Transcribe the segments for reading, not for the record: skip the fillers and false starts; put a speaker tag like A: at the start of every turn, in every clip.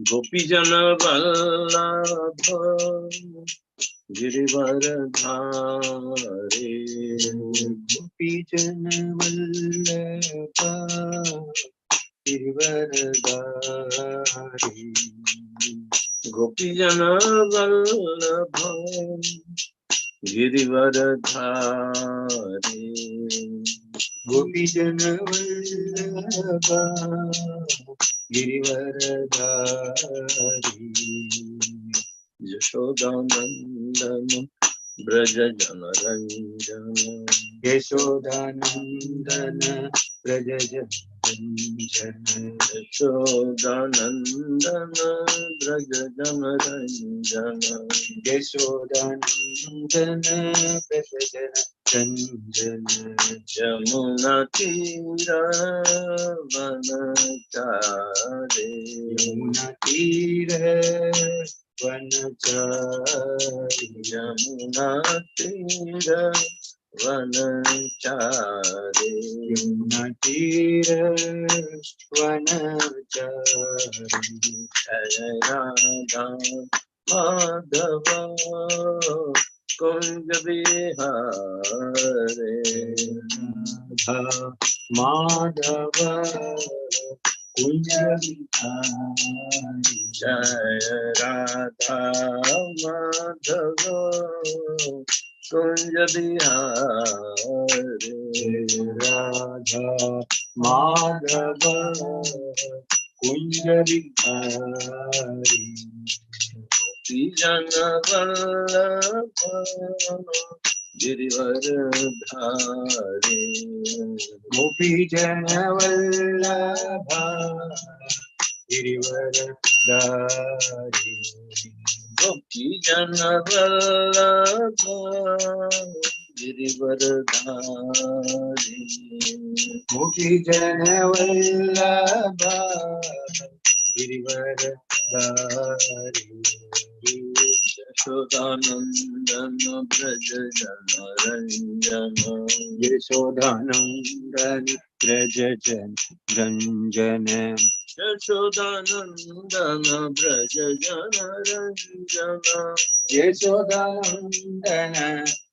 A: गोपीजन वल्लभ गिरिवरधारी,
B: गोपीजन वल्लभ गिरिवरधारी,
A: गोपीजन वल्लभ गिरिवरधारी,
B: गोपीजन वल्लभ गिरिवरधारी,
A: यशोदानंदन ब्रज जनरंजन,
B: यशोदानंदन ब्रज जनरंजन,
A: यशोदानंदन ब्रज जनरंजन,
B: यशोदानंदन ब्रज जनरंजन,
A: यमुना तीर वनचारे,
B: यमुना तीर वनचारी,
A: यमुना तीर वनचारे,
B: यमुना तीर वनचारी,
A: जय राधा माधव कुंज विहारे,
B: राधा माधव कुंज विहारी,
A: जय राधा माधव कुंज विहारे,
B: राधा माधव कुंज विहारी,
A: गोपीजन वल्लभ गिरिवरधारी,
B: गोपीजन वल्लभ गिरिवरधारी,
A: गोपीजन वल्लभ गिरिवरधारी,
B: गोपीजन वल्लभ गिरिवरधारी,
A: यशोदानंदन ब्रज जनरंजन,
B: यशोदानंदन ब्रज जनरंजन,
A: यशोदानंदन ब्रज जनरंजन,
B: यशोदानंदन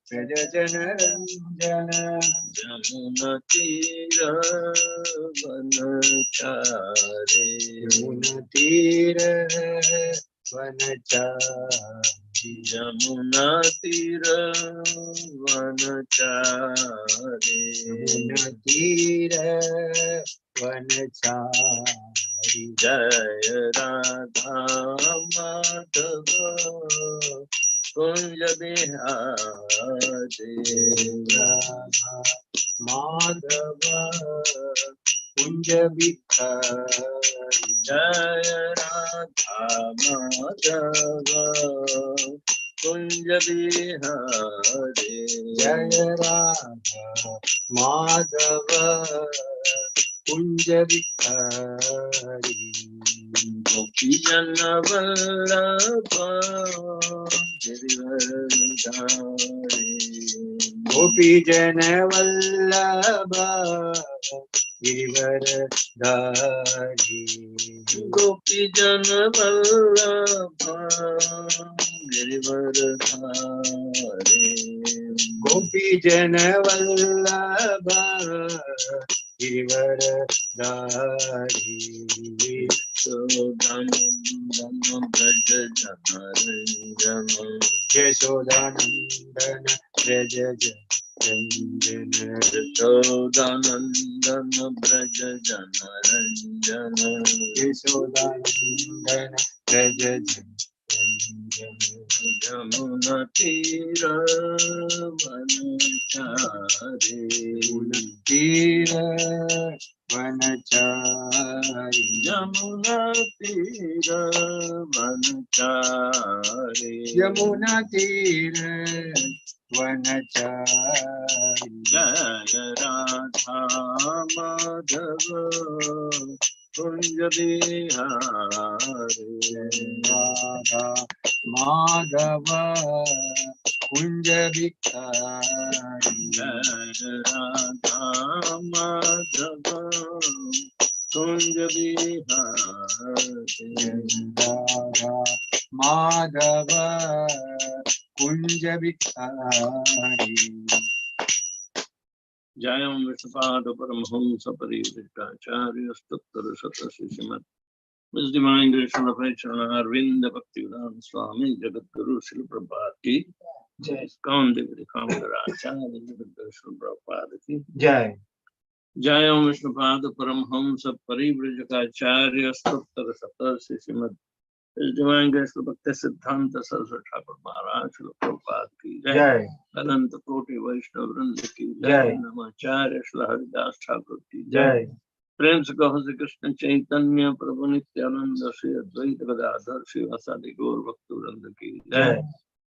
B: ब्रज जनरंजन,
A: यमुना तीर वनचारे,
B: यमुना तीर वनचारी,
A: यमुना तीर वनचारे,
B: यमुना तीर वनचारी,
A: जय राधा माधव कुंज बिहारी,
B: राधा माधव कुंज विहारी,
A: जय राधा माधव कुंज बिहारी,
B: जय राधा माधव कुंज विहारी,
A: गोपीजन वल्लभ गिरिवरधारी,
B: गोपीजन वल्लभ गिरिवरधारी,
A: गोपीजन वल्लभ गिरिवरधारी,
B: गोपीजन वल्लभ गिरिवरधारी,
A: यशोदानंदन ब्रज जनरंजन,
B: यशोदानंदन ब्रज जनरंजन,
A: यशोदानंदन ब्रज जनरंजन,
B: यशोदानंदन ब्रज जनरंजन,
A: यमुना तीर वनचारे,
B: यमुना तीर वनचारी,
A: यमुना तीर वनचारे,
B: यमुना तीर वनचारी,
A: जय राधा माधव कुंज बिहारी,
B: राधा माधव कुंज विहारी,
A: जय Radha Madhav Kunja Vihari.
B: Radha Madhava Kunja Vihari.
A: Jayam Vishnupada Paramahamsa Parivrittacharya Stutara Satasishimat. His Divine Grace and Affection Arvinda Bhaktivedanta Swami Jagadguru Srila Prabhupada ki Jai. Iskon Devri Founder Acharya Jagadguru Srila Prabhupada ki
B: Jai.
A: Jayam Vishnupada Paramahamsa Parivrittacharya Stutara Satasishimat. His Divine Grace Srila Bhakti Siddhanta Saraswati Thakur Maharaj Srila Prabhupada ki Jai.
B: Jai.
A: Ananta Koti Vaishnava Vrinda ki
B: Jai.
A: Jai. Namacharya Srila Haridas Thakur ki Jai.
B: Jai.
A: प्रेम से कहो श्री कृष्ण चैतन्य प्रभु नित्यानंद श्री अद्वैत गदाधर श्रीवासादि गौर भक्त वृंद की जय।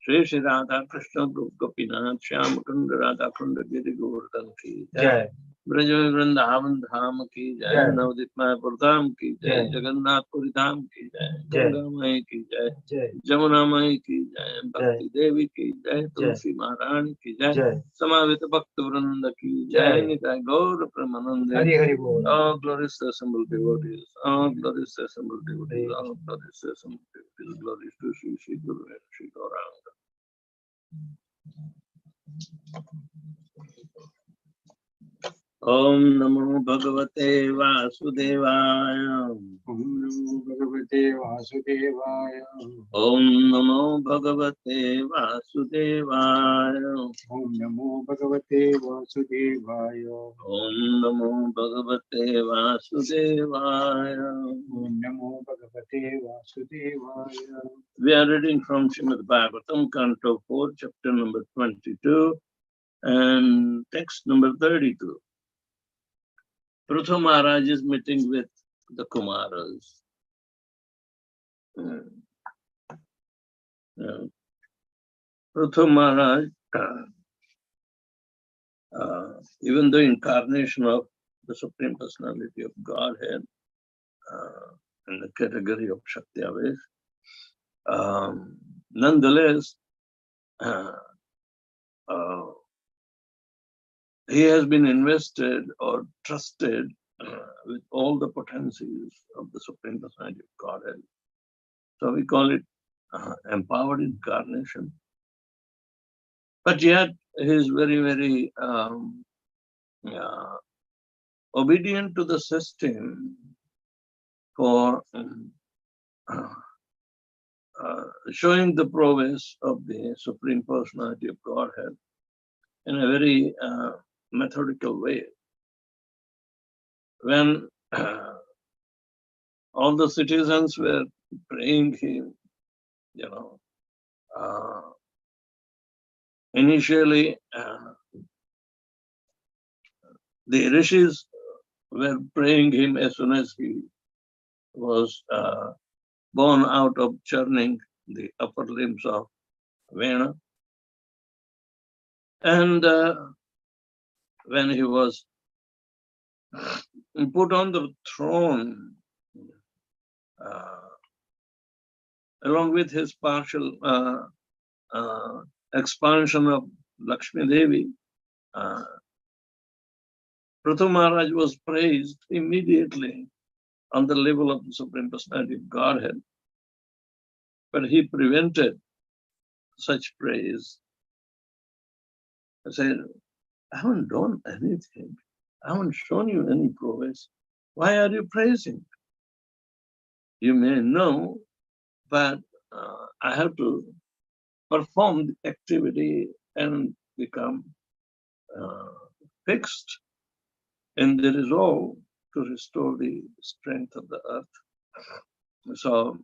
A: श्री श्री राधा कृष्ण गोपीनाथ श्याम कुंड राधा कुंड गिरि गोवर्धन की जय। ब्रज वृंदावन धाम की जय। नवदीप मायापुर धाम की जय। जगन्नाथपुरी धाम की जय। गंगा माई की जय। जमुना माई की जय। भक्ति देवी की जय। तुलसी महारानी की जय। समावित भक्त वृंद की जय। निताय गौर प्रेमानंद।
B: हरि हरि बोल।
A: All glories to assembled devotees. All glories to assembled devotees. All glories to assembled devotees. Glories to Sri Sri Guru and Sri Gauranga. Om Namo Bhagavate Vasudevaya.
B: Om Namo Bhagavate Vasudevaya.
A: Om Namo Bhagavate Vasudevaya.
B: Om Namo Bhagavate Vasudevaya.
A: Om Namo Bhagavate Vasudevaya.
B: Om Namo Bhagavate Vasudevaya.
A: We are reading from Srimad Bhagavatam, Canto 4, chapter number 22, and text number 32. Prithu Maharaj is meeting with the Kumaras. Prithu Maharaj, even the incarnation of the Supreme Personality of Godhead in the category of Shakti-Avesh, nonetheless, he has been invested or trusted with all the potencies of the Supreme Personality of Godhead. So we call it empowered incarnation. But yet he is very, very obedient to the system for showing the prowess of the Supreme Personality of Godhead in a very methodical way. When all the citizens were praying him, initially the rishis were praying him as soon as he was born out of churning the upper limbs of Vena. And when he was put on the throne, along with his partial expansion of Lakshmi Devi, Prithu Maharaj was praised immediately on the level of the Supreme Personality of Godhead. But he prevented such praise. I said, I haven't done anything. I haven't shown you any prowess. Why are you praising? You may know, but I have to perform the activity and become fixed in the resolve to restore the strength of the earth. So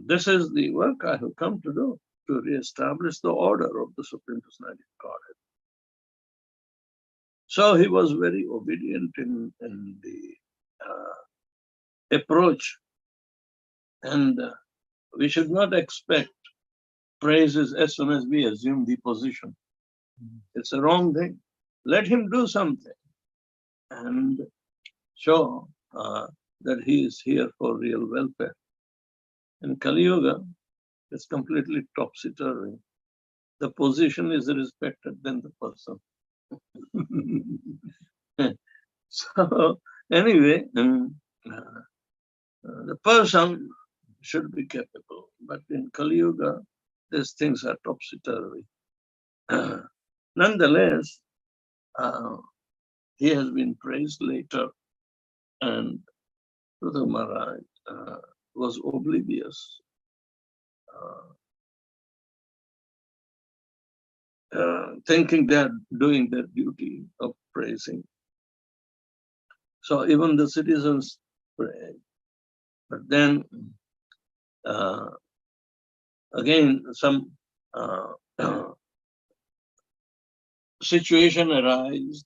A: this is the work I have come to do, to reestablish the order of the Supreme Personality of Godhead. So he was very obedient in the approach, and we should not expect praises as soon as we assume the position. It's a wrong thing. Let him do something and show that he is here for real welfare. In Kali Yuga, it's completely topsy-turvy. The position is respected than the person. So Anyway, the person should be capable, but in Kali Yuga, these things are topsy-turvy. Nonetheless, he has been praised later, and Prithu Maharaj was oblivious, thinking they are doing their duty of praising. So even the citizens prayed. But then again, some situation arose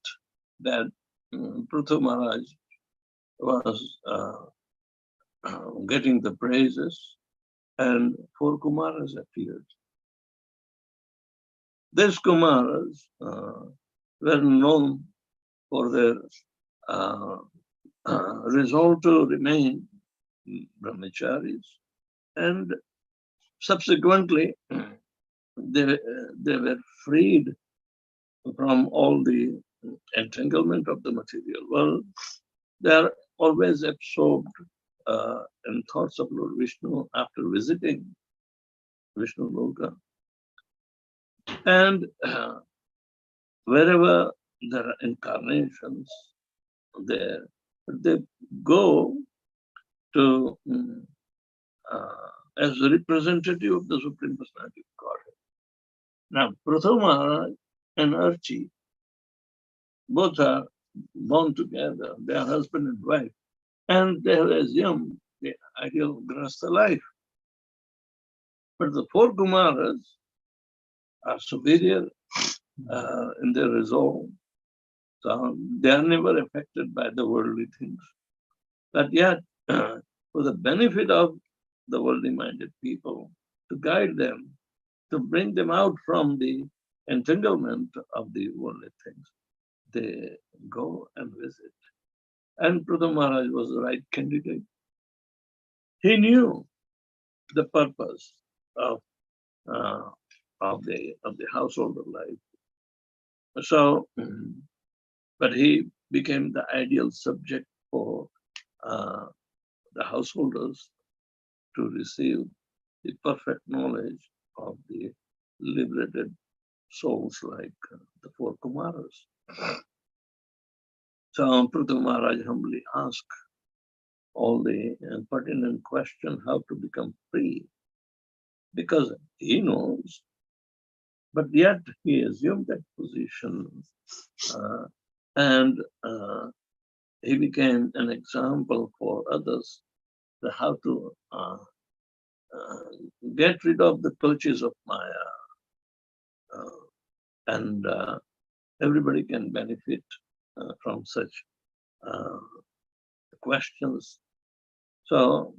A: that Prithu Maharaj was getting the praises, and 4 Kumaras appeared. These Kumaras were known for their resolve to remain brahmacharis, and subsequently they were freed from all the entanglement of the material world. They are always absorbed in thoughts of Lord Vishnu after visiting Vishnu Loka. And wherever there are incarnations, they go to as a representative of the Supreme Personality of Godhead. Now, Prithu Maharaj and Archie both are born together. They are husband and wife, and they have assumed the ideal Grahastha life. But the 4 Kumaras are superior in their resolve. So they are never affected by the worldly things. But yet, for the benefit of the worldly-minded people, to guide them, to bring them out from the entanglement of the worldly things, they go and visit. And Prithu Maharaj was the right candidate. He knew the purpose of the householder life. So, but he became the ideal subject for the householders to receive the perfect knowledge of the liberated souls like the 4 Kumaras. So Prithu Maharaj humbly asked all the pertinent questions how to become free, because he knows, but yet he assumed that position, and he became an example for others to how to get rid of the clutches of Maya, and everybody can benefit from such questions. So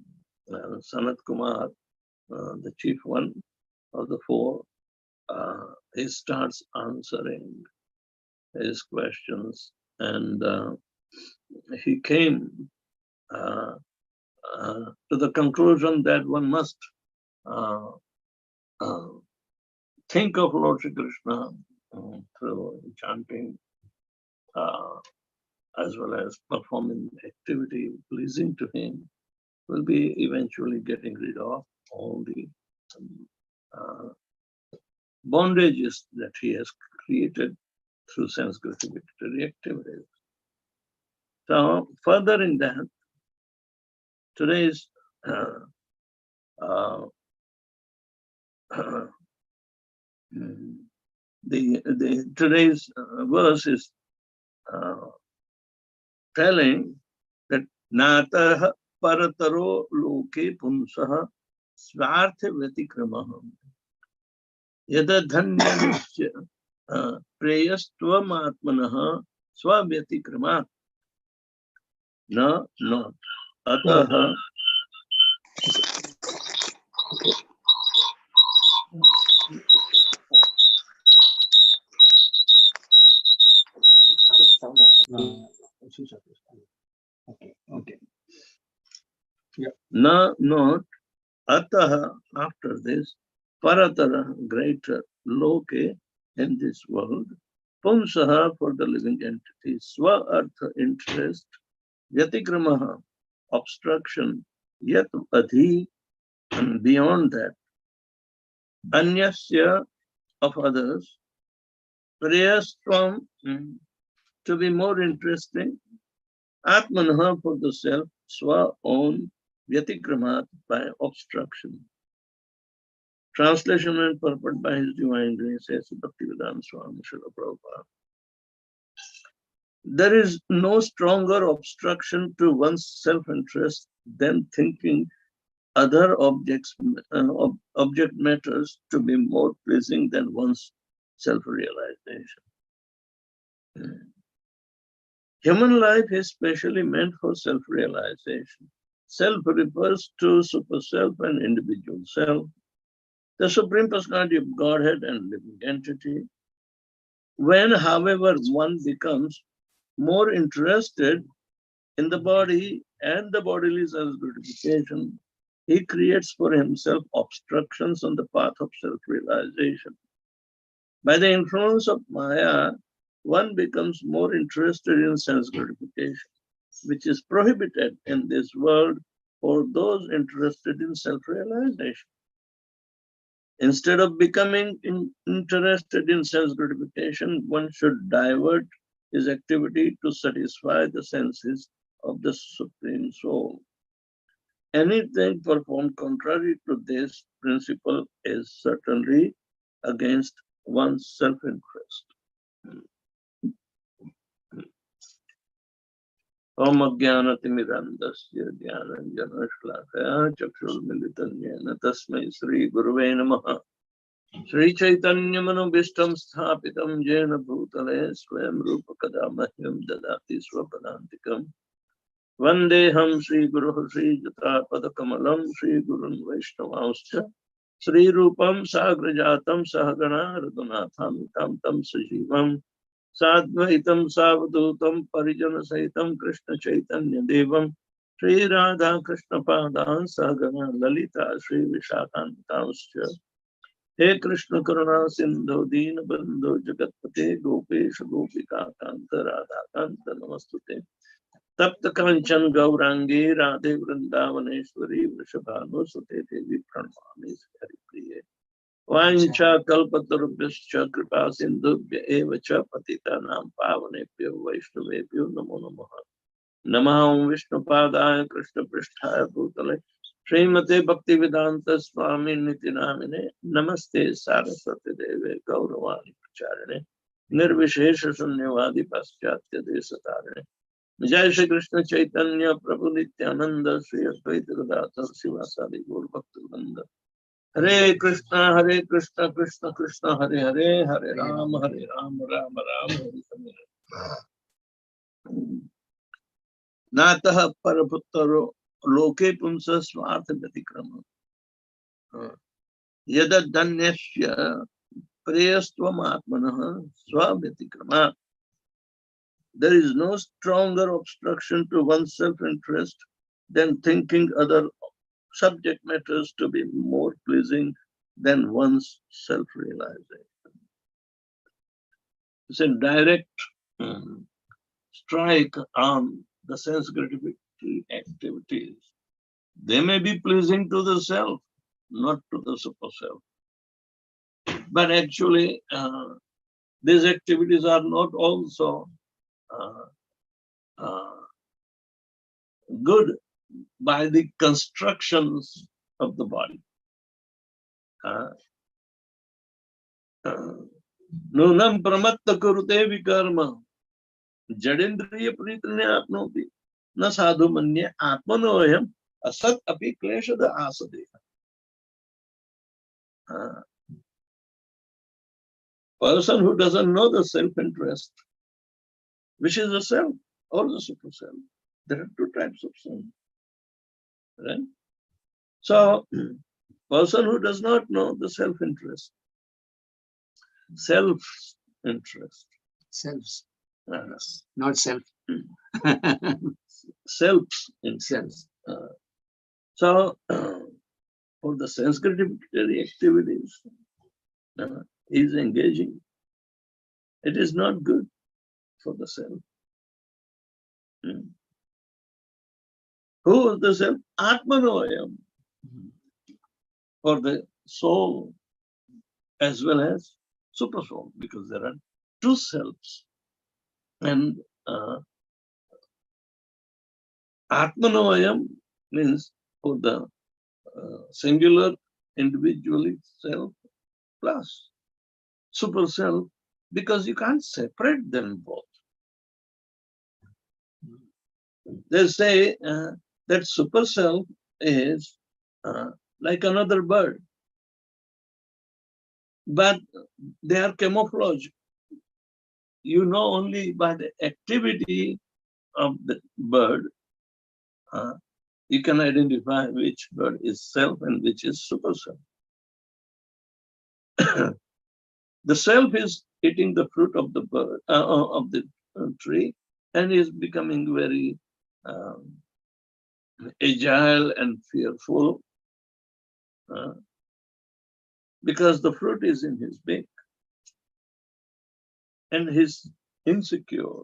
A: Sanat Kumar, the chief one of the 4, he starts answering his questions, and he came to the conclusion that one must think of Lord Shri Krishna through chanting, as well as performing activity pleasing to him, will be eventually getting rid of all the bondages that he has created through sense gratificatory activities. So further in that, today's today's verse is telling that Natah parataro loke punsaha swartha vyatikramaha yada dhanyasya preyastvam atmanaha swavyatikramat na not ataha.
B: Okay. Yeah.
A: Na not ataha, after this, paratara, greater, loke, in this world, pumsaha, for the living entity, swa artha, interest, Vyatikramaha, obstruction, yat adhi, and beyond that, anyasya, of others, prayastvam, to be more interesting, atmanaha, for the self, swa, own, vyatikramat, by obstruction. Translation and purport by His Divine Grace, says Bhaktivedanta Swami Srila Prabhupada. There is no stronger obstruction to one's self-interest than thinking other object matters to be more pleasing than one's self-realization. Human life is specially meant for self-realization. Self refers to super self and individual self, the Supreme Personality of Godhead and living entity. When, however, one becomes more interested in the body and the bodily self-gratification, he creates for himself obstructions on the path of self-realization. By the influence of Maya, one becomes more interested in self-gratification, which is prohibited in this world for those interested in self-realization. Instead of becoming interested in self-gratification, one should divert his activity to satisfy the senses of the Supreme Soul. Anything performed contrary to this principle is certainly against one's self-interest. Om Ajnanatimidandasya Dhyananjana Shlakaya Chakshurmilitam Yena Tasmai Sri Guruve Namaha. Sri Chaitanya Manobishtam Sthapitam Jena Bhutale Swayam Rupa Kadamahyam Dadati Swapadantikam. Vandeham Sri Guru Sri Jata Padakamalam Sri Gurun Vaishnavauscha Sri Rupam Sagrajatam Sahagana Radhunatham Tam Tam Sajivam Sadvaitam Savadutam Parijana Saitam Krishna Chaitanya Devam Sri Radha Krishna Padan Sahagana Lalita Sri Vishakantauscha. He Krishna Karuna Sindhu Dina Bandhu Jagatpate Gopesh Gopika Kanta Radha Kanta Namastute Tapta Kanchan Gaurangi Radhe Vrindavaneshwari Vrishabhanusute Devi Pranamami Hari Priye Vancha Kalpatarubhyascha Kripa Sindhubhya Evacha Patitanam Pavanebhyo Vaishnavebhyo Namo Namaha. Namah Vishnu Padaya Krishna Pristhaya Bhutale Srimate Bhaktivedanta Swami Niti Namine Namaste Saraswati Deve Gauravani Pracharine Nirvishesha Sunyavadi Paschatya Desatarine. Jai Shri Krishna Chaitanya Prabhu Nityananda Sri Advaita Gadadhar Sivasadi Gaur Bhaktivinoda. Hare Krishna Krishna Krishna Hare Hare Hare Rama Rama Rama Hare Hare. Natah Paraputtaro Loke Pumsa Swartha Vyatikrama. Yada Danyasya Prayastvam Atmanaha Swavyatikrama. There is no stronger obstruction to one's self-interest than thinking other subject matters to be more pleasing than one's self-realization. It's a direct strike on the sense gratification activities. They may be pleasing to the self, not to the super self. But actually, these activities are not also good by the constructions of the body. Nunam pramatta kurute vikarma jadendriya pritanya apnoti na sadhu manya atmanoyam asat api kleshada asadeha. Person who doesn't know the self-interest, which is the self or the super self. There are two types of self. Right? So, person who does not know the self-interest, self-interest.
B: Selves. Not self.
A: Selves in sense. So, for the sense gratificatory activities, he is engaging. It is not good for the self. Who is the self? Atmanoyam. For the soul as well as super soul, because there are two selves. And Atmanoyam means for the singular individually self plus super self, because you can't separate them both. They say that super self is like another bird, but they are camouflaged. You know only by the activity of the bird, you can identify which bird is self and which is super self. The self is eating the fruit of the bird of the tree, and is becoming very agile and fearful because the fruit is in his beak, and he's insecure.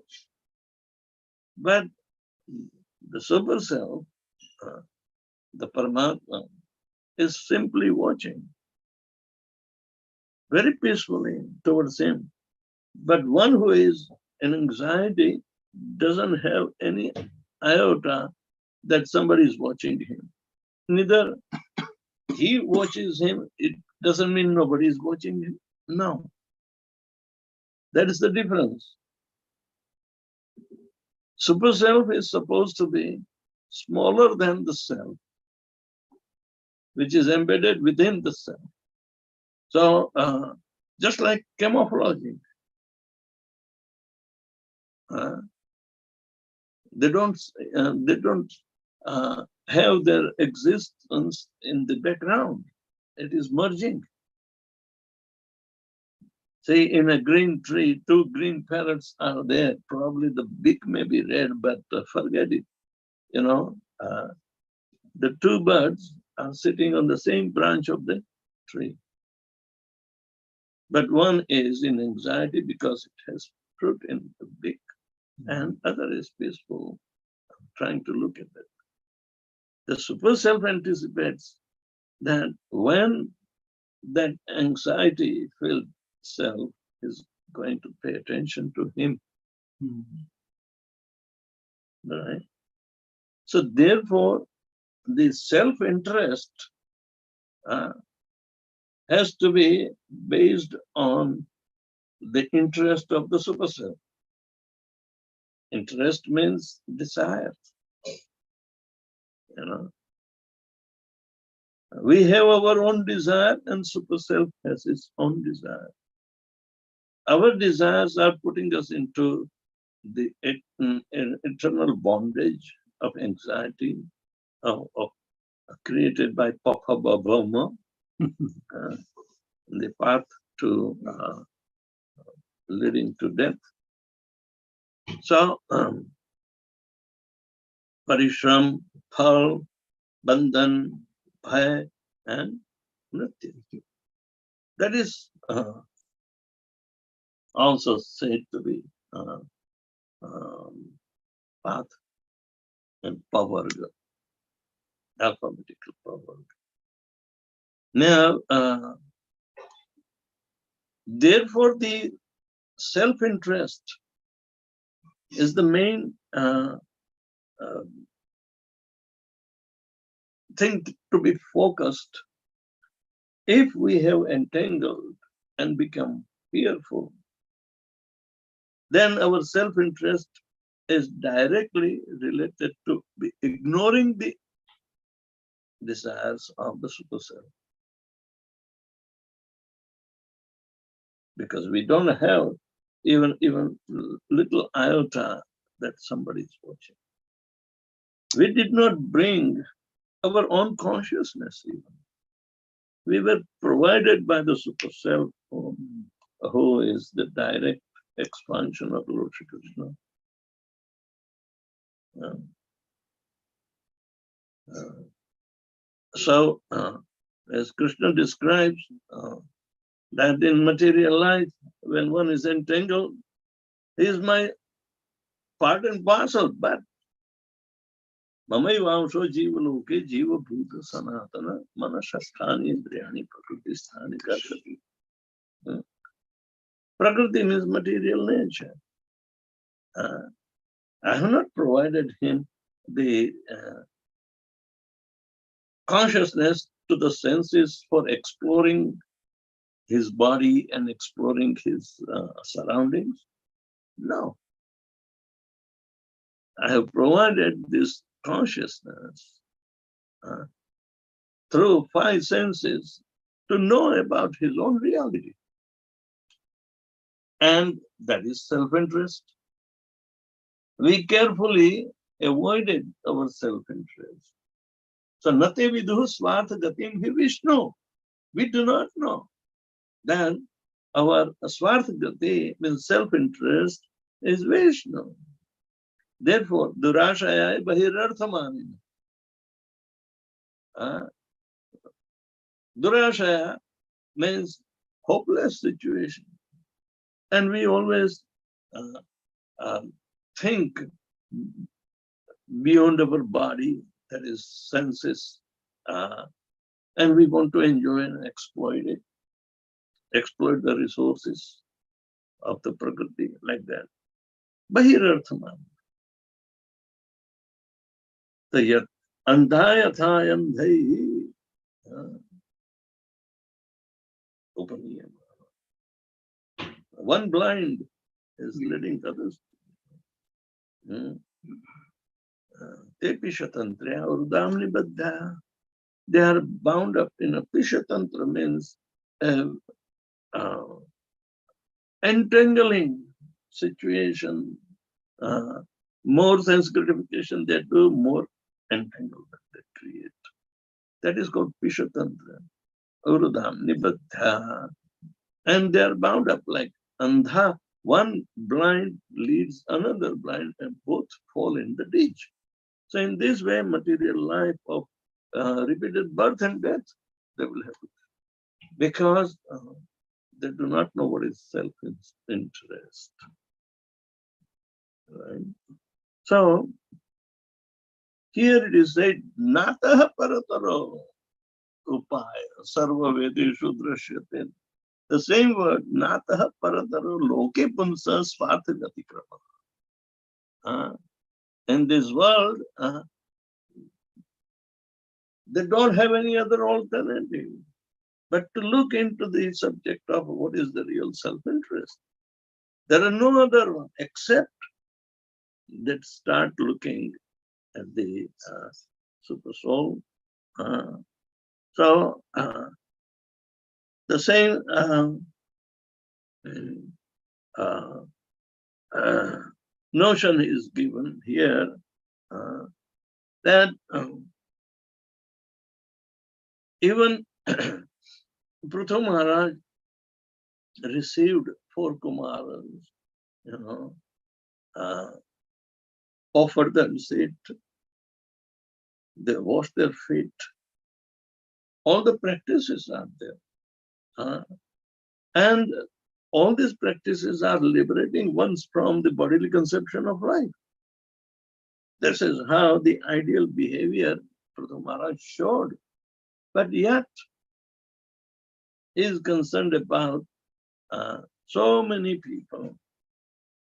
A: But the super self, the Paramatma, is simply watching very peacefully towards him. But one who is in anxiety doesn't have any iota that somebody is watching him. Neither he watches him, it doesn't mean nobody is watching him. No. That is the difference. Super self is supposed to be smaller than the self, which is embedded within the self. So just like camouflaging, they don't have their existence in the background. It is merging. Say in a green tree, two green parrots are there. Probably the beak may be red, but forget it. You know, the two birds are sitting on the same branch of the tree. But one is in anxiety because it has fruit in the beak, and other is peaceful, trying to look at it. The super self anticipates that when that anxiety-filled self is going to pay attention to him. Right? So therefore, the self-interest has to be based on the interest of the super self. Interest means desire. You know, we have our own desire, and super self has its own desire. Our desires are putting us into the eternal bondage of anxiety, of created by Papa Bhavama, the path to leading to death. So, Parishram, Phal, Bandhan, Bhay, and Mrityu. That is also said to be path and power, alphabetical power. Now, therefore, the self-interest is the main thing to be focused. If we have entangled and become fearful, then our self-interest is directly related to ignoring the desires of the super self. Because we don't have even little iota that somebody is watching. We did not bring our own consciousness even. We were provided by the super self, who is the direct expansion of Lord Shri Krishna. So, as Krishna describes, that in material life, when one is entangled, he is my part and parcel, but Mamayvamsho jivaloke jiva bhuta sanatana manashasthani indriyani prakriti sthani karshati. Prakriti means material nature. I have not provided him the consciousness to the senses for exploring his body and exploring his surroundings. No. I have provided this consciousness through 5 senses to know about his own reality. And that is self-interest. We carefully avoided our self-interest. So, nate viduh swartha gatim hi Vishnu. We do not know. Then our swartha gati means self-interest is Vishnu. Therefore, durashaya bahirarthamani. Durashaya means hopeless situation. And we always think beyond our body, that is senses, and we want to enjoy and exploit it, exploit the resources of the Prakriti like that. Bahirarthaman. The andhayatha andhai. One blind is leading others. They are bound up in a pishatantra, means entangling situation. More sense gratification they do, more entanglement they create. That is called pishatantra. Urudam nibaddha. And they are bound up like andha. One blind leads another blind and both fall in the ditch. So in this way, material life of repeated birth and death, they will have to, because they do not know what is self-interest. Right? So here it is said, Nataha parataro upaya sarva vedeshu drashyate. The same word, Nataha parataro loke punsa swartha gatikrama. In this world, they don't have any other alternative but to look into the subject of what is the real self-interest. There are no other one except that start looking at the super soul. So the same notion is given here that even Prithu Maharaj received 4 Kumaras, offered them seat, they washed their feet. All the practices are there. And all these practices are liberating ones from the bodily conception of life. This is how the ideal behavior Prithu Maharaj showed. But yet, he is concerned about so many people.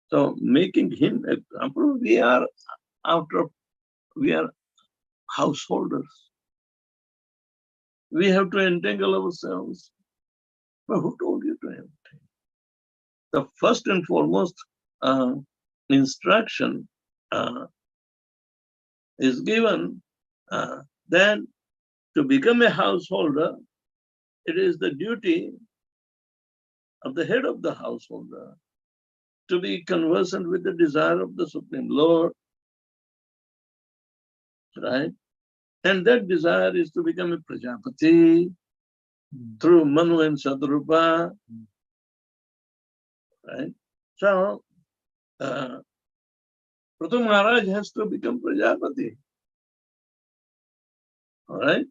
A: So making him example, we are householders. We have to entangle ourselves. But who told you to entangle? The first and foremost instruction is given that to become a householder, it is the duty of the head of the householder to be conversant with the desire of the Supreme Lord, right? And that desire is to become a Prajapati through Manu and Sadrupa, right? So, Prithu Maharaj has to become Prajapati, all right?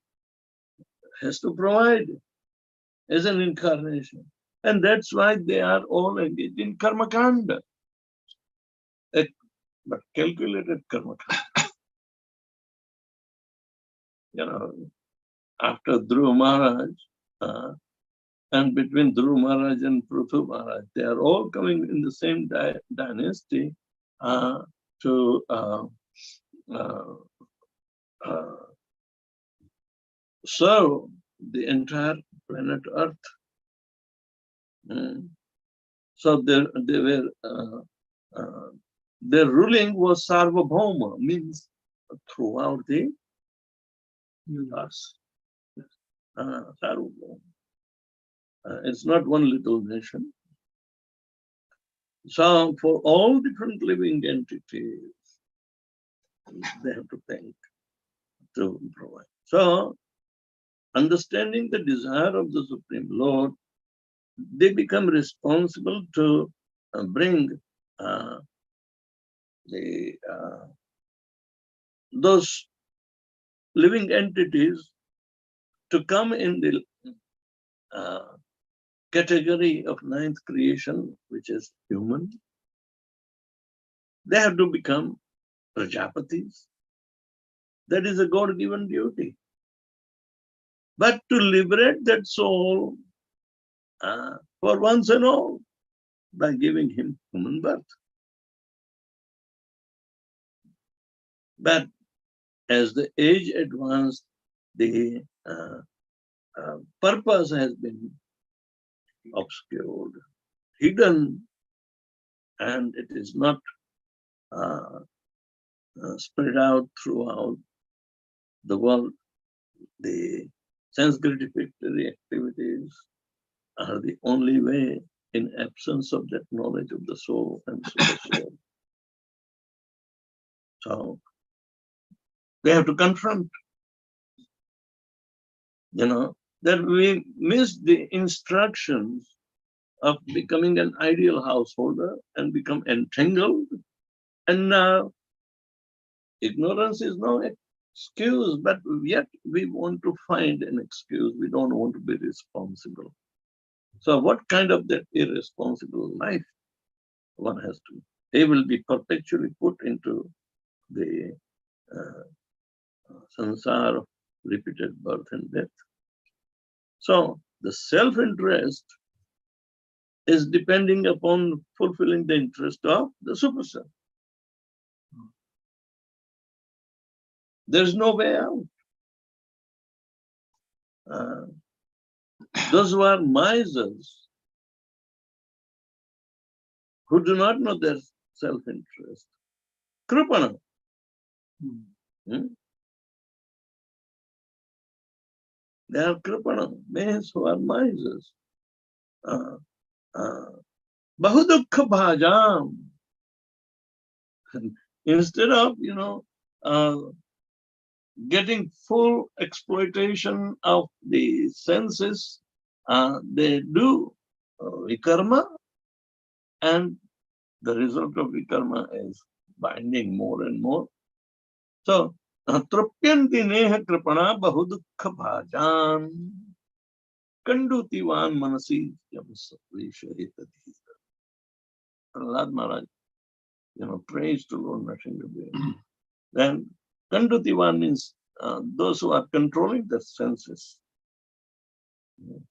A: Has to provide as an incarnation. And that's why they are all engaged in karma kanda, but calculated karma kanda. after Dhruva Maharaj, and between Dhruva Maharaj and Prithu Maharaj, they are all coming in the same dynasty to serve the entire planet Earth. So they were their ruling was Sarvabhauma, means throughout the universe. Sarvabhauma. It's not one little nation. So for all different living entities, they have to think to provide. So understanding the desire of the Supreme Lord, they become responsible to bring those living entities to come in the category of ninth creation, which is human. They have to become Prajapatis. That is a God-given duty. But to liberate that soul for once and all by giving him human birth. But as the age advanced, the purpose has been obscured, hidden, and it is not spread out throughout the world. The sense gratificatory activities are the only way in absence of that knowledge of the soul and super soul. So they have to confront, that we miss the instructions of becoming an ideal householder and become entangled. And now ignorance is no excuse, but yet we want to find an excuse. We don't want to be responsible. So what kind of that irresponsible life one has to? They will be perpetually put into the samsara of repeated birth and death. So the self-interest is depending upon fulfilling the interest of the superself. There's no way out. Those who are misers, who do not know their self-interest, kripana. They are kripana, means who are misers. Bahudukha bhajam. Instead of, getting full exploitation of the senses, they do vikarma, and the result of vikarma is binding more and more. So, trupyanti neha kripana bahudukha bhajan kandutivan manasi yamsavishayatati. Prahlad Maharaj, prays to Lord Nrsimhadev. Then Kandutivan means those who are controlling the senses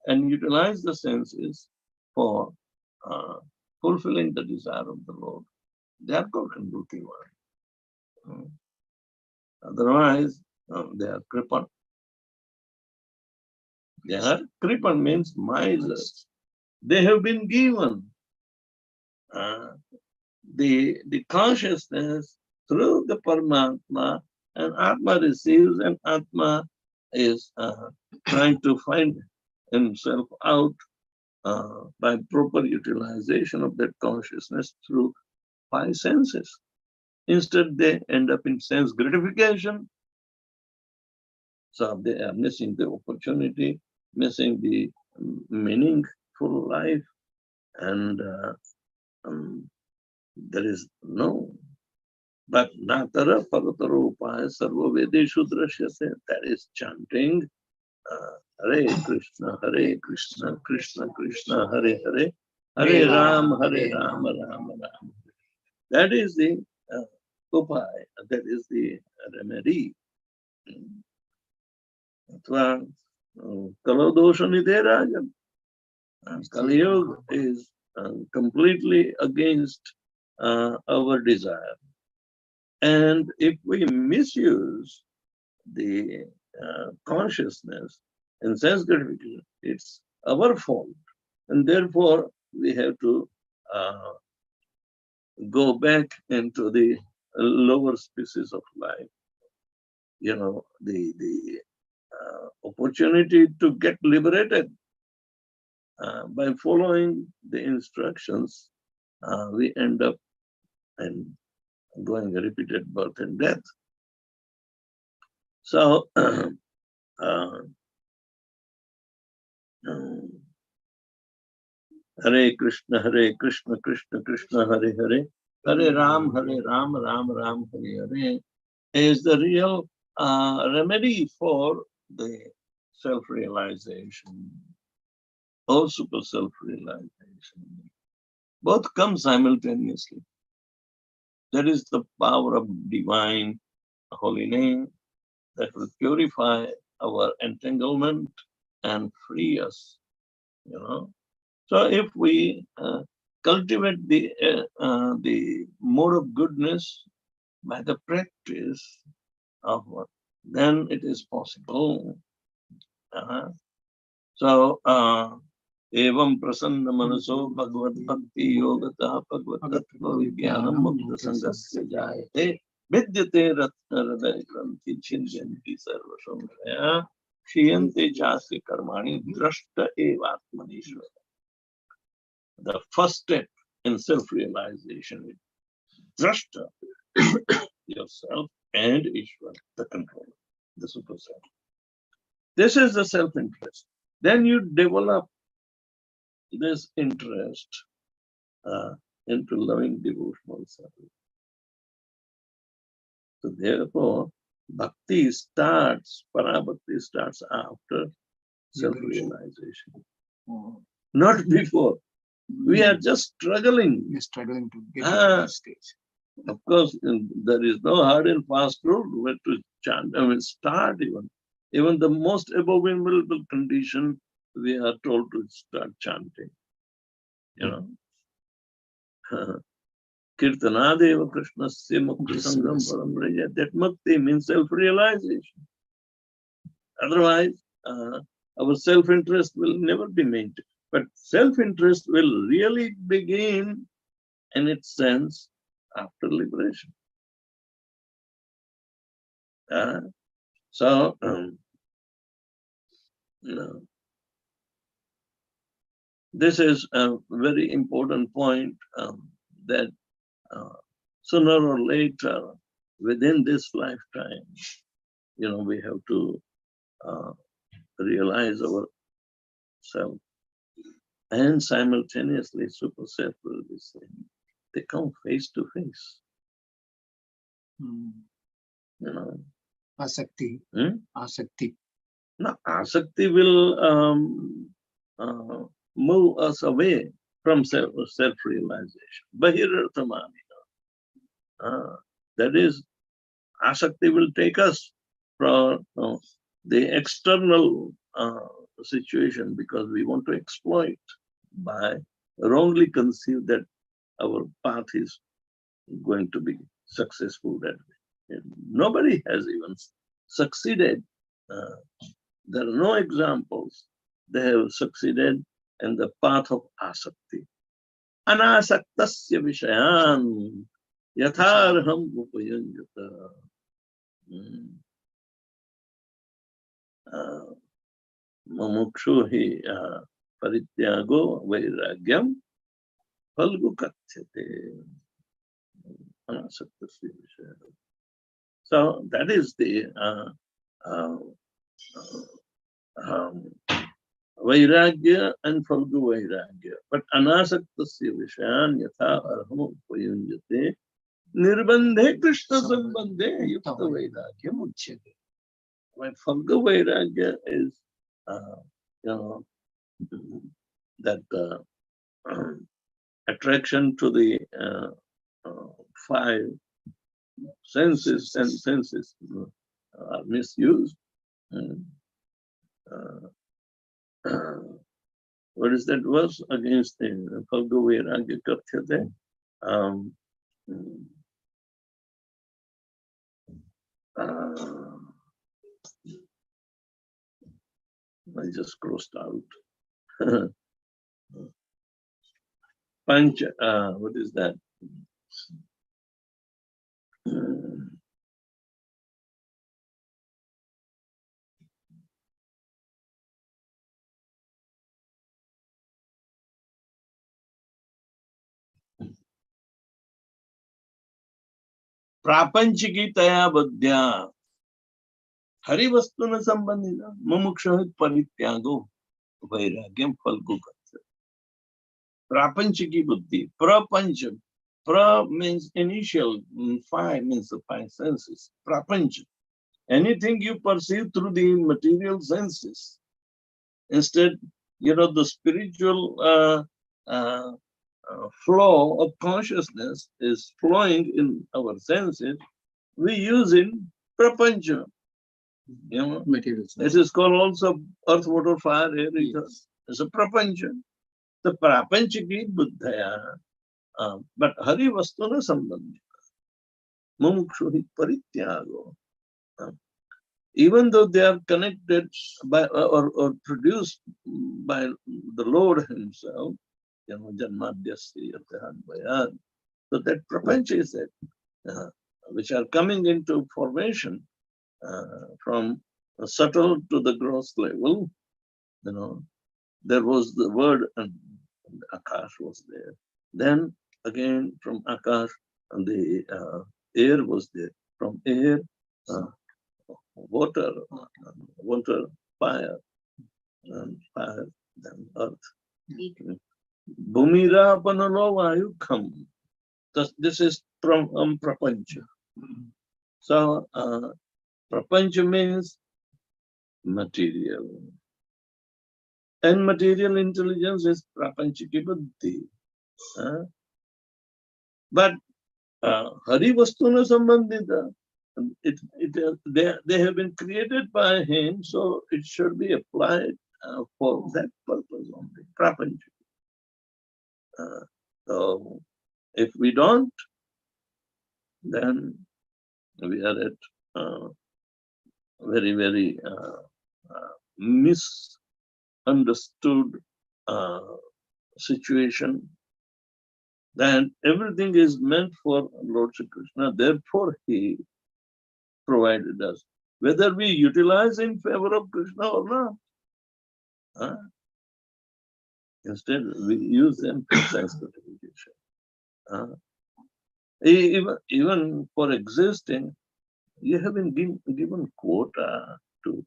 A: and utilize the senses for fulfilling the desire of the Lord. They are called Kandutivan. Otherwise, they are kripan. They are kripan means misers. They have been given the consciousness through the Paramatma, and Atma receives, and Atma is trying to find himself out by proper utilization of that consciousness through five senses. Instead, they end up in sense gratification. So they are missing the opportunity, missing the meaningful life, and there is no. But natara parataro upaya sarva vedeshu drashyase. That is chanting Hare Krishna, Krishna Krishna, Hare Hare, Hare Ram, Ram Ram. That is the upaya, that is the remedy. Tatva Kalodosha Nidherajam. Kali Yuga is completely against our desire. And if we misuse the consciousness and sense gratification, it's our fault. And therefore, we have to go back into the lower species of life. You know, the opportunity to get liberated by following the instructions, we end up and going a repeated birth and death. So, Hare Krishna, Krishna Krishna, Hare Hare, Hare Ram, Ram Ram, Hare Hare is the real remedy for the self-realization or super self-realization. Both come simultaneously. That is the power of divine holy name that will purify our entanglement and free us. You know. So if we cultivate the mode of goodness by the practice of what, then it is possible. So evam prasanna manaso bhagavad bhakti yogata bhagavad tattva vijnanam mukta sangasya jayate vidyate ratna hriday granthi chindyanti sarva samshaya shiyante jasi karmani drashta evatmanishvara. The first step in self-realization is drashta yourself and Ishvara, the controller, the super self. This is the self-interest. Then you develop this interest into loving devotional service. So therefore, bhakti starts, parabhakti starts after self-realization. Not before. We are just struggling.
B: We are struggling to get to that stage.
A: Of course, there is no hard and fast rule where to chant. I mean, start even. Even the most abominable condition, we are told to start chanting. You know, Kirtanadeva Krishna Mukti Sangram Parambraja. That mukti means self-realization. Otherwise, our self-interest will never be maintained. But self-interest will really begin in its sense after liberation. So, this is a very important point that sooner or later, within this lifetime, we have to realize ourselves. And simultaneously, super self will be saying, they come face to face.
B: Asakti. Asakti.
A: Now, asakti will move us away from self-realization. Bahirarthamani. That is, asakti will take us from the external situation because we want to exploit by wrongly conceive that our path is going to be successful that way. And nobody has even succeeded. There are no examples. They have succeeded in the path of asakti. Anasaktasya vishayan yatharham upayanjata. Mamukshu hi parityago vairagyam falgu kathyate. Anasaktasya vishayan. So that is the vairagya and falgu vairagya. But anasaktasya vishayan yatha arham upayunjate nirbandhe krishna sambandhe yukta vairagya muchyate. My falgu vairagya is, that attraction to the five senses and senses are misused. what is that verse against the Falgu Vairagya Kartyate? I just crossed out. Pancha, what is that? Prapanchiki taya buddhya hari vastuna sambandhita mumuksha parityago vairagyam falgu katya. Prapanchiki buddhi, prapancha. Pra means initial, five means the five senses. Prapancha. Anything you perceive through the material senses. Instead, the spiritual flow of consciousness is flowing in our senses. We use in prapancha.
B: Material senses.
A: This is called also earth, water, fire, air. Yes. It's a prapancha. The prapanchiki buddhaya. But hari vastuna sambandhita. Mumukshuhi parityago. Even though they are connected by or produced by the Lord Himself, Janmadhyasya Yatahan. So that prapancha is that, which are coming into formation from subtle to the gross level. There was the word and Akash was there. Then again from Akash, the air was there. From air, water, fire, and fire, then earth. Bhumira panalo vayukham. This is from prapancha. So prapancha means material. And material intelligence is prapanchiki buddhi. But hari vastuna sambandhita, they have been created by Him, so it should be applied for that purpose only, prapanchiki. So if we don't, then we are at very, very misunderstood situation. That everything is meant for Lord Shri Krishna, therefore He provided us. Whether we utilize in favor of Krishna or not. Instead, we use them for sense gratification. Even for existing, you have been given quota to.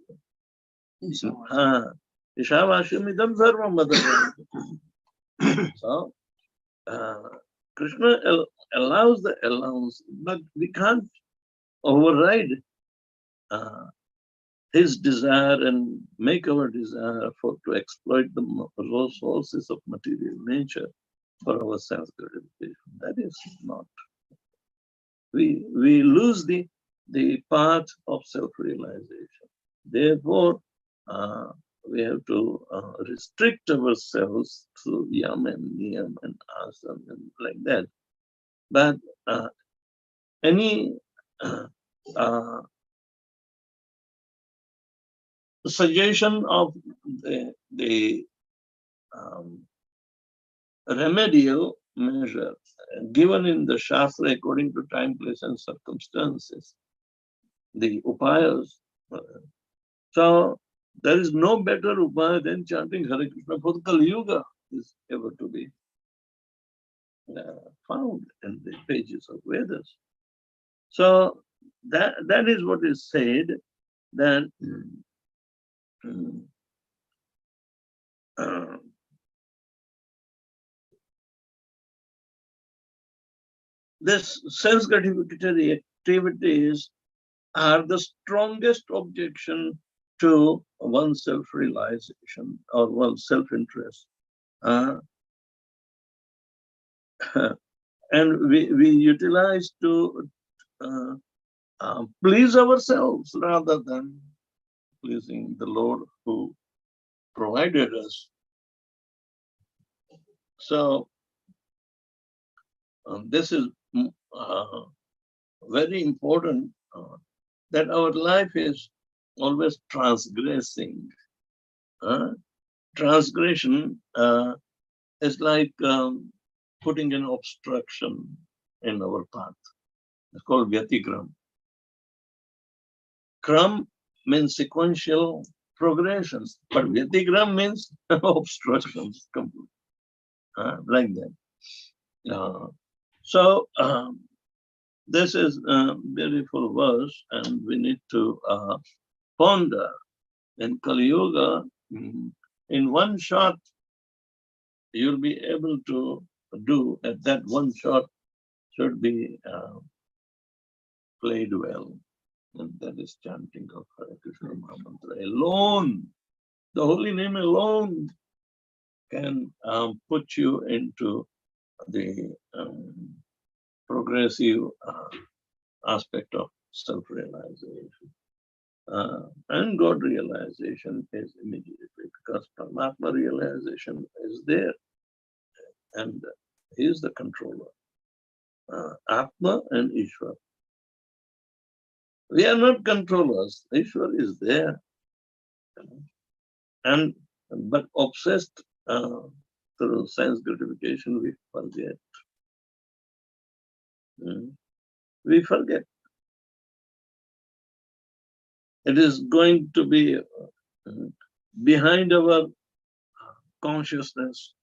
A: Ishavashimidam sarvam. So, Krishna allows the allowance, but we can't override His desire and make our desire to exploit the resources of material nature for our sense gratification. That is not. We lose the path of self-realization. Therefore, we have to restrict ourselves to yam and niyam and asam and like that. But any suggestion of the remedial measure given in the Shastra according to time, place, and circumstances, the upayas. So there is no better upaya than chanting Hare Krishna for the Kali Yuga is ever to be found in the pages of Vedas. So that is what is said, that this sense gratificatory activities are the strongest objection to one's self-realization or one's self-interest. And we utilize to please ourselves rather than pleasing the Lord who provided us. So this is very important, that our life is always transgressing. Transgression is like putting an obstruction in our path. It's called Vyatigram. Kram means sequential progressions, but Vyatigram means obstructions, like that. So this is a beautiful verse, and we need to ponder. In Kali Yuga, in one shot, you'll be able to do at that one shot should be played well, and that is chanting of Hare Krishna Mahamantra alone. The holy name alone can put you into the progressive aspect of self-realization. And God realization is immediately, because Paramatma realization is there, and He is the controller. Atma and Ishwar. We are not controllers. Ishwar is there, and but obsessed through sense gratification, we forget. We forget. It is going to be behind our consciousness,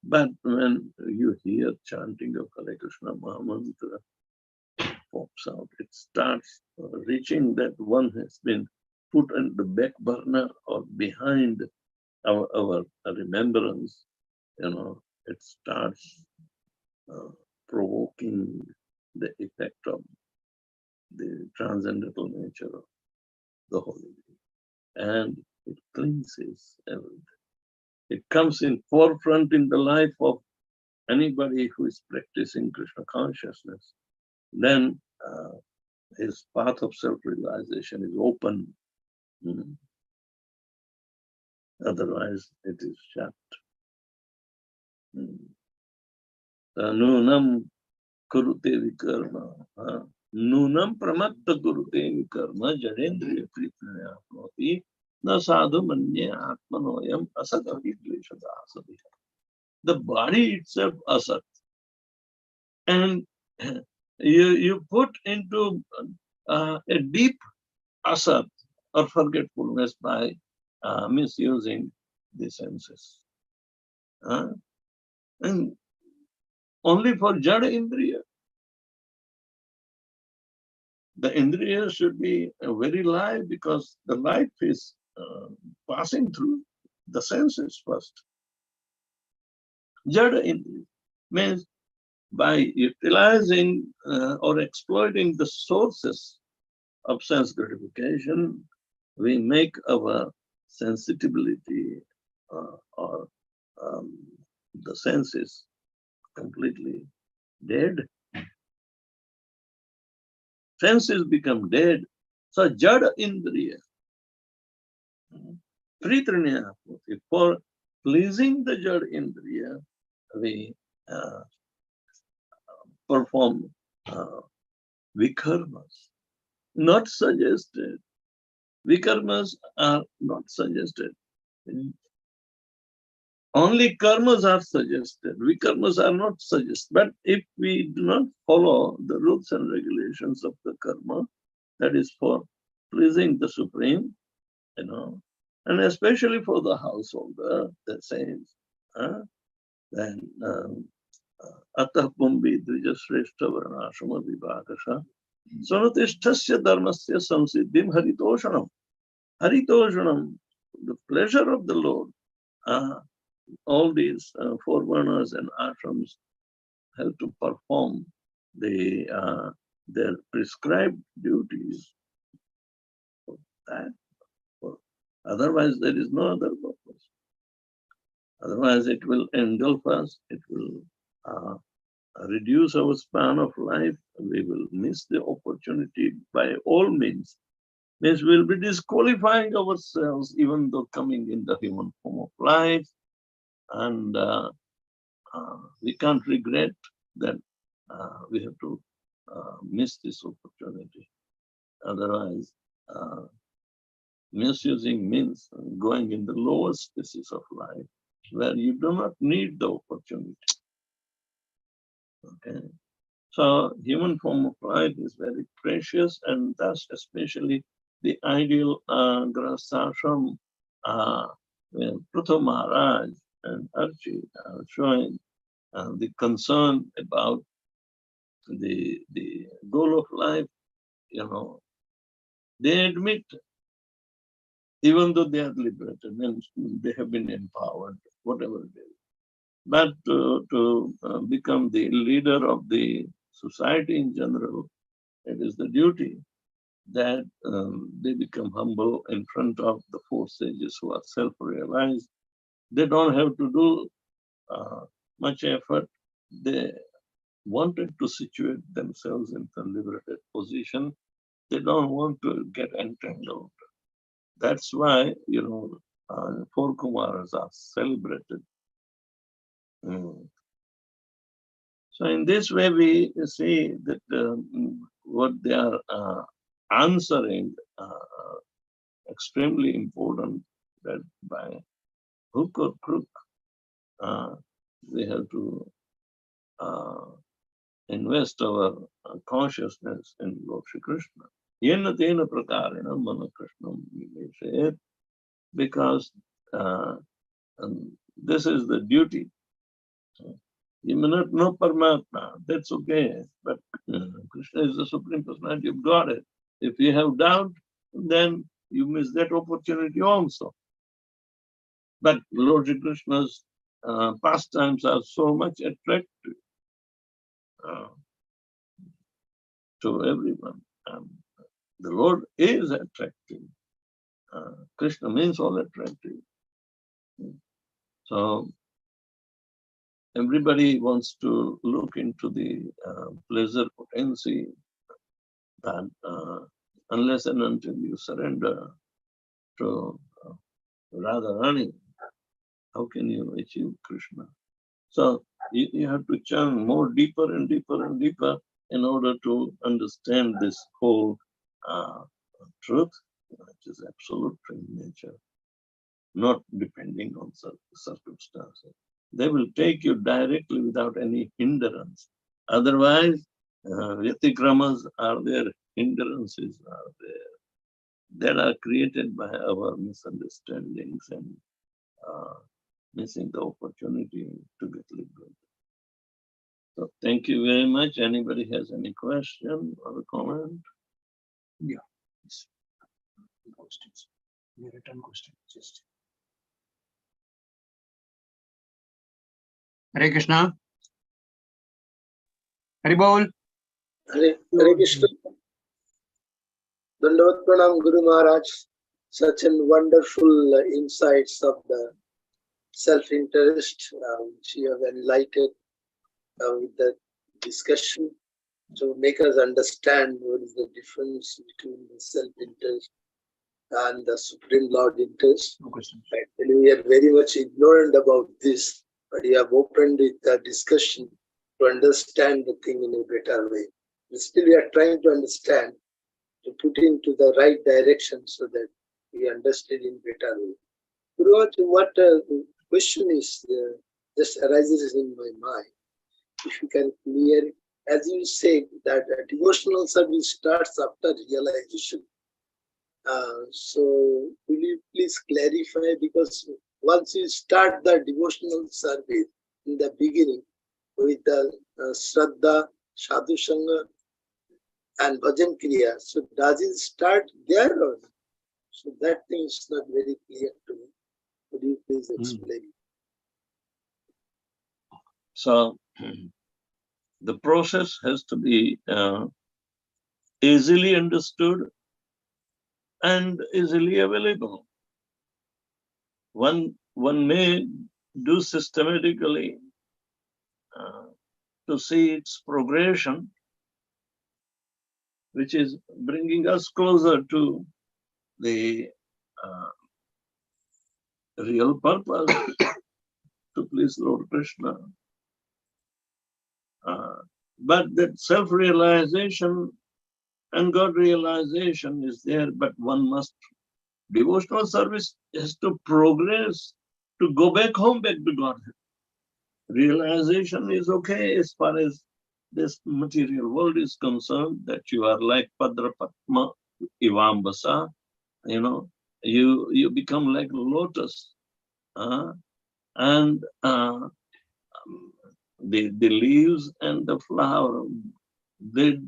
A: But when you hear chanting of Hare Krishna Mahamantra pops out, it starts reaching that one has been put on the back burner or behind our remembrance, it starts provoking the effect of the transcendental nature of the Holy Name. And it cleanses everything. It comes in forefront in the life of anybody who is practicing Krishna consciousness. Then his path of self-realization is open. Otherwise, it is shut. Nunam kurute vikarma. Nunam pramatta kurute vikarma jadendriya pritanya apnoti na sadhu manye atmanoyam asadavi gleshadasadi. The body itself asat. And you put into a deep asat or forgetfulness by misusing the senses. And only for Jada Indriya. The Indriya should be very live, because the life is passing through the senses first. Jada Indriya means by utilizing or exploiting the sources of sense gratification, we make our sensitivity or the senses completely dead. Senses become dead. So Jada Indriya, Pritranya, for pleasing the Jada Indriya, we perform vikarmas. Not suggested. Vikarmas are not suggested. Only karmas are suggested. Vikarmas are not suggested. But if we do not follow the rules and regulations of the karma, that is for pleasing the Supreme, and especially for the householder, that says, then Atah Pumbi Dvijashreshta Varnashama Vibhakasha Sonatishtasya Dharmasya Samsiddhim Haritoshanam. Haritoshanam, the pleasure of the Lord. All these four varnas and ashrams have to perform their prescribed duties. For that. Otherwise, there is no other purpose. Otherwise, it will engulf us. It will reduce our span of life. We will miss the opportunity by all means Means we'll be disqualifying ourselves even though coming in the human form of life, and we can't regret that we have to miss this opportunity. Otherwise, misusing means going in the lower species of life where you do not need the opportunity. Okay. So human form of life is very precious, and thus especially the ideal Grahasthashram, where Prithu Maharaj and Archie are showing the concern about the goal of life. They admit, even though they are liberated and they have been empowered, whatever it is, but to become the leader of the society in general, it is the duty that they become humble in front of the four sages who are self-realized. They don't have to do much effort. They wanted to situate themselves in the liberated position. They don't want to get entangled. That's why, four Kumaras are celebrated. So in this way, we see that what they are answering extremely important, that by hook or crook, we have to invest our consciousness in Lord Shri Krishna. Yena tena prakarena mana Krishnam, we may say it, because this is the duty. You may not know Paramatma, that's okay, but Krishna is the Supreme Personality of Godhead. If you have doubt, then you miss that opportunity also. But Lord Shri Krishna's pastimes are so much attractive to everyone. The Lord is attractive. Krishna means all attractive. So everybody wants to look into the pleasure potency, that unless and until you surrender to Radharani, how can you achieve Krishna? So you have to churn more deeper and deeper and deeper in order to understand this whole truth, which is absolute in nature, not depending on circumstances. They will take you directly without any hindrance. Otherwise, vyatikramas are there, hindrances are there, that are created by our misunderstandings and missing the opportunity to get liberated. So thank you very much. Anybody has any question or a comment?
B: Yeah. Questions. Written questions. Just. Hare Krishna. Hare Bol.
C: Hare Krishna. Dandavat Pranam Guru Maharaj. Such a wonderful insights of the self-interest which you have enlightened with the discussion to make us understand what is the difference between the self-interest and the Supreme Lord interest.
B: No questions.
C: Actually, we are very much ignorant about this, but you have opened the discussion to understand the thing in a better way. But still, we are trying to understand, to put into the right direction so that we understand in better way. Guru, what question is just arises in my mind? If you can clear it, as you say that devotional service starts after realization. So will you please clarify, because once you start the devotional service in the beginning with the Shraddha, Sadhu Sangha and Bhajan Kriya, so does it start there or not? So that thing is not very clear to me. Could you please explain?
A: So the process has to be easily understood and easily available. One may do systematically to see its progression, which is bringing us closer to the real purpose to please Lord Krishna. But that self-realization and God realization is there, but one must, devotional service has to progress to go back home, back to Godhead. Realization is okay as far as this material world is concerned, that you are like Padra Padma Ivambasa, you become like lotus. And the leaves and the flower, they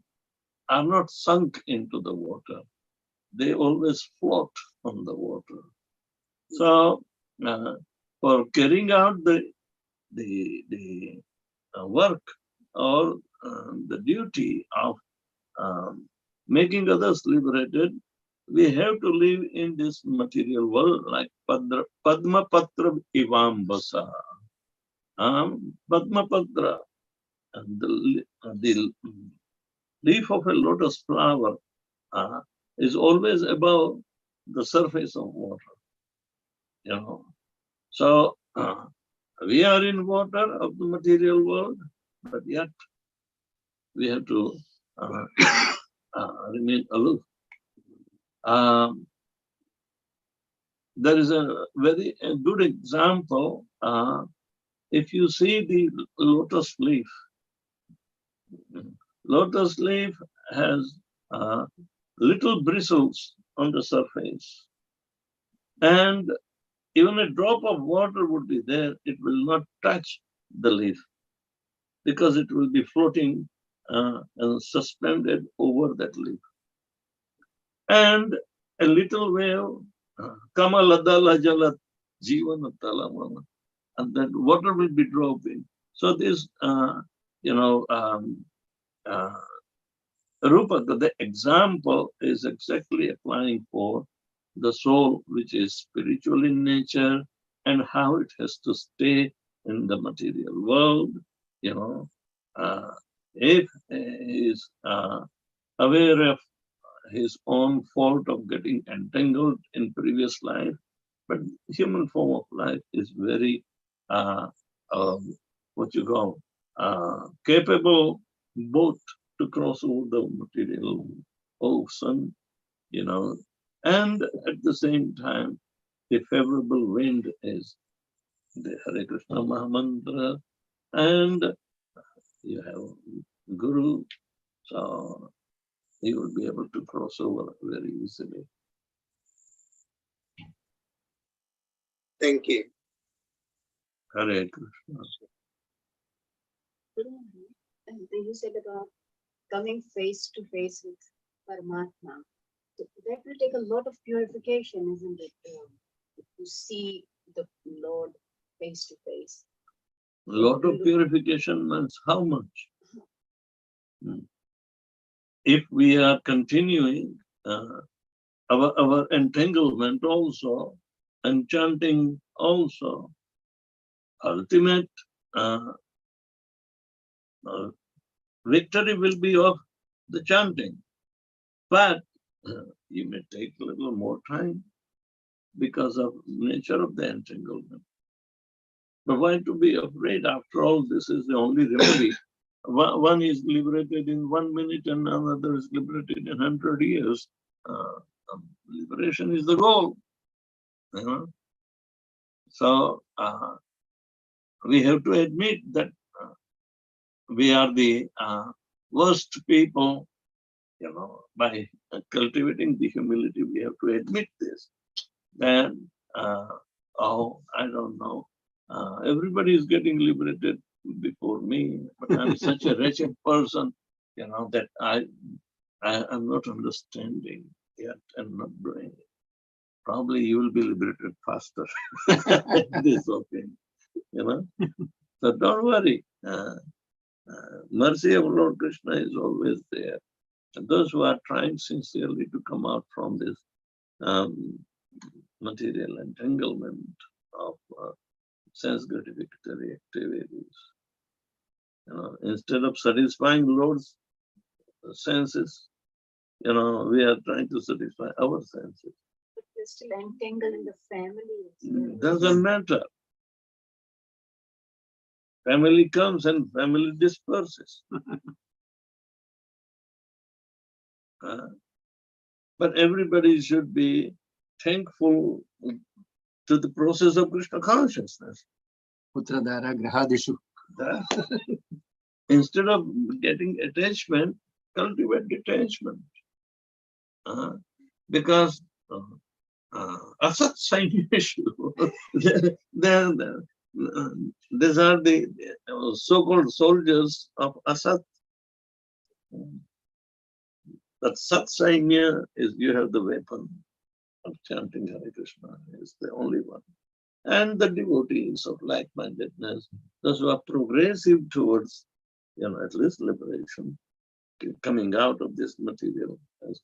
A: are not sunk into the water. They always float on the water. So for carrying out the work or the duty of making others liberated, we have to live in this material world like Padma Patra Ivambasa. Padma Patra, the leaf of a lotus flower is always above the surface of water. So we are in water of the material world, but yet we have to remain aloof. There is a very good example. If you see the lotus leaf has little bristles on the surface, and even a drop of water would be there, it will not touch the leaf because it will be floating and suspended over that leaf. And a little wave, Kamaladala Jalat Jivanatala, and that water will be dropping. So this, Rupa, the example is exactly applying for the soul, which is spiritual in nature, and how it has to stay in the material world. If he is aware of his own fault of getting entangled in previous life, but human form of life is very capable both to cross over the material ocean, and at the same time, the favorable wind is the Hare Krishna Mahamantra, and you have Guru, so you will be able to cross over very easily.
C: Thank you.
A: Hare Krishna.
D: And you said about coming face to face with Paramatma. So that will take a lot of purification, isn't it? To see the Lord face to face.
A: A lot of purification means how much? If we are continuing our entanglement also, and chanting also, ultimate victory will be of the chanting. But you may take a little more time because of nature of the entanglement. But why to be afraid? After all, this is the only remedy. One is liberated in 1 minute and another is liberated in 100 years. Liberation is the goal. So we have to admit that we are the worst people, by cultivating the humility, we have to admit this. Then, I don't know, everybody is getting liberated before me, but I'm such a wretched person, that I'm not understanding yet and not doing it. Probably you will be liberated faster. This okay, So don't worry. Mercy of Lord Krishna is always there. And those who are trying sincerely to come out from this material entanglement of sense gratificatory activities, instead of satisfying Lord's senses, we are trying to satisfy our senses.
D: they're still entangled in the family.
A: Doesn't matter. Family comes and family disperses. But everybody should be thankful to the process of Krishna consciousness.
B: Putradhara grahadishu.
A: Instead of getting attachment, cultivate detachment. Because asat issue. These are the so-called soldiers of asat. That sat sainya is, you have the weapon of chanting Hare Krishna, is the only one. And the devotees of like-mindedness, those who are progressive towards, at least liberation, coming out of this material as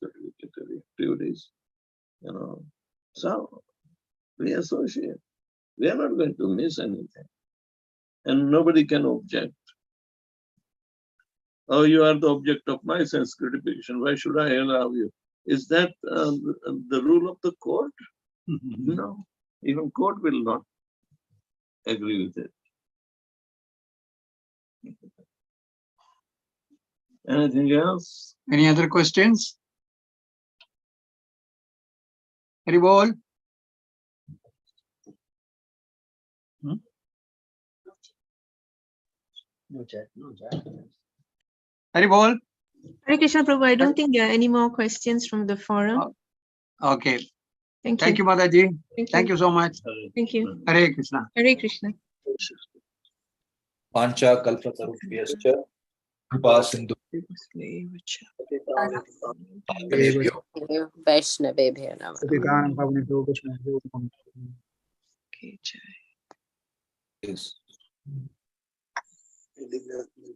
A: activities, So we associate. We are not going to miss anything. And nobody can object. Oh, you are the object of my sense gratification. Why should I allow you? Is that the rule of the court? No. Even court will not agree with it. Anything else?
B: Any other questions? Haribol?
C: No chat, no chat.
B: Haribol?
E: Hare Krishna Prabhu, I don't think there are any more questions from the forum.
B: Okay.
E: Thank you.
B: Thank you, Mataji. Thank you so much.
E: Thank you.
B: Hare Krishna.
E: Hare Krishna.
F: Pancha kalpatarubhyascha kripa sindhu
G: Vaishnavebhyo Namah.
B: Satitam Pavnito Vishnu.
F: is
C: Indignant